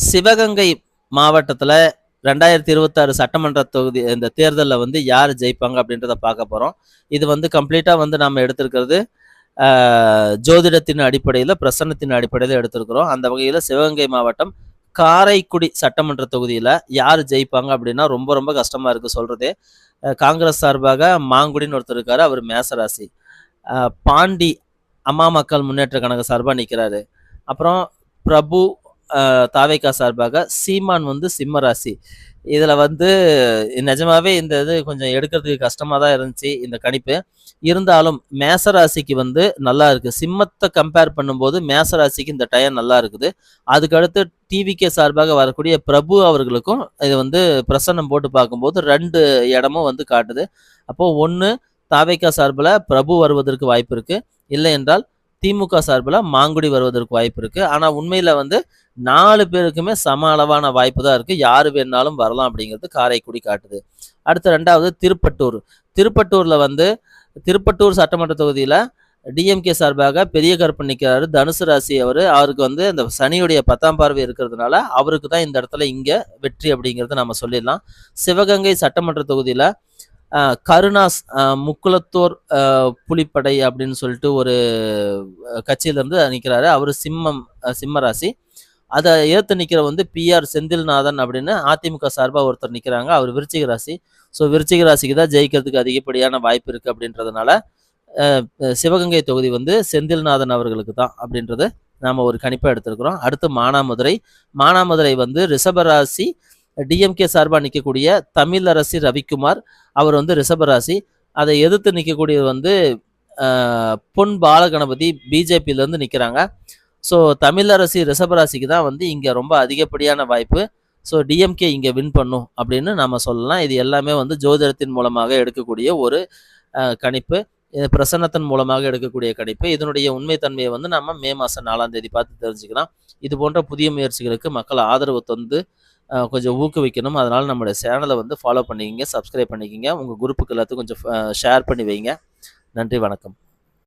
சிவகங்கை மாவட்டத்துல 2026 சட்டமன்ற தொகுதி இந்த தேர்தல்ல வந்து யார் ஜெயிப்பாங்க அப்படின்றத பார்க்க போறோம். இது வந்து கம்ப்ளீட்டா வந்து நாம எடுத்திருக்கிறது ஜோதிடத்தின் அடிப்படையில, பிரசன்னத்தின் அடிப்படையில எடுத்திருக்கிறோம். அந்த வகையில சிவகங்கை மாவட்டம் காரைக்குடி சட்டமன்ற தொகுதியில யார் ஜெயிப்பாங்க அப்படின்னா ரொம்ப ரொம்ப கஷ்டமா இருக்கு சொல்றதே. காங்கிரஸ் சார்பாக மாங்குடின்னு ஒருத்தர் இருக்காரு. அவர் மேசராசி. பாண்டி அம்மா மக்கள் முன்னேற்ற கழக சார்பா நிக்கிறாரு. அப்புறம் பிரபு தாவேகா சார்பாக, சீமான் வந்து சிம்ம ராசி. இதுல வந்து நிஜமாவே இந்த இது கொஞ்சம் எடுக்கிறதுக்கு கஷ்டமா தான் இருந்துச்சு இந்த கணிப்பு. இருந்தாலும் மேச ராசிக்கு வந்து நல்லா இருக்கு. சிம்மத்தை கம்பேர் பண்ணும்போது மேச ராசிக்கு இந்த டயம் நல்லா இருக்குது. அதுக்கு அடுத்து டிவிகே சார்பாக வரக்கூடிய பிரபு அவர்களுக்கும் இது வந்து பிரசன்னம் போட்டு பார்க்கும்போது 2 இடமும் வந்து காட்டுது. அப்போ 1 தாவேகா சார்பில் பிரபு வருவதற்கு வாய்ப்பு இருக்கு. இல்லை என்றால் திமுக சார்பில் மாங்குடி வருவதற்கு வாய்ப்பு இருக்கு. ஆனா உண்மையில வந்து 4 பேருக்குமே சம அளவான வாய்ப்பு தான் இருக்கு. யாரு வேணாலும் வரலாம் அப்படிங்கிறது காரைக்குடி காட்டுது. அடுத்து 2வது திருப்பட்டூர். திருப்பட்டூர்ல வந்து திருப்பட்டூர் சட்டமன்ற தொகுதியில டிஎம்கே சார்பாக பெரிய கருப்பன் நிற்கிறாரு. தனுசு ராசி அவருக்கு வந்து அந்த சனியுடைய 10ஆம் பார்வை இருக்கிறதுனால அவருக்கு தான் இந்த இடத்துல இங்க வெற்றி அப்படிங்கிறத நம்ம சொல்லிடலாம். சிவகங்கை சட்டமன்ற தொகுதியில கருணாஸ் முக்குளத்தோர் புலிப்படை அப்படின்னு சொல்லிட்டு ஒரு கட்சியிலிருந்து நிற்கிறாரு. அவரு சிம்ம ராசி. அதை ஏற்று நிற்கிற வந்து பிஆர் செந்தில்நாதன் அப்படின்னு அதிமுக சார்பாக ஒருத்தர் நிற்கிறாங்க. அவர் விருச்சிக ராசி. ஸோ விருச்சிக ராசிக்கு தான் ஜெயிக்கிறதுக்கு அதிகப்படியான வாய்ப்பு இருக்குது அப்படின்றதுனால சிவகங்கை தொகுதி வந்து செந்தில்நாதன் அவர்களுக்கு தான் அப்படின்றது நாம் ஒரு கணிப்பாக எடுத்திருக்கிறோம். அடுத்து மானாமதுரை. மானாமதுரை வந்து ரிஷபராசி. டிஎம்கே சார்பாக நிற்கக்கூடிய தமிழரசி ரவிக்குமார் அவர் வந்து ரிஷபராசி. அதை எதிர்த்து நிற்கக்கூடியது வந்து பொன் பாலகணபதி பிஜேபியிலேருந்து நிற்கிறாங்க. ஸோ தமிழரசி ரிஷபராசிக்கு தான் வந்து இங்கே ரொம்ப அதிகப்படியான வாய்ப்பு. ஸோ டிஎம்கே இங்கே வின் பண்ணும் அப்படின்னு நம்ம சொல்லலாம். இது எல்லாமே வந்து ஜோதிடத்தின் மூலமாக எடுக்கக்கூடிய ஒரு கணிப்பு, பிரசன்னத்தின் மூலமாக எடுக்கக்கூடிய கணிப்பு. இதனுடைய உண்மைத்தன்மையை வந்து நம்ம மே மாதம் 4ஆம் தேதி பார்த்து தெரிஞ்சுக்கலாம். இது போன்ற புதிய முயற்சிகளுக்கு மக்கள் ஆதரவு தந்து கொஞ்சம் ஊக்குவிக்கணும். அதனால் நம்மளுடைய சேனலை வந்து ஃபாலோ பண்ணிக்கிங்க, சப்ஸ்கிரைப் பண்ணிக்கிங்க. உங்கள் குரூப்புக்கு எல்லாத்துக்கும் கொஞ்சம் ஷேர் பண்ணி வைங்க. நன்றி, வணக்கம்.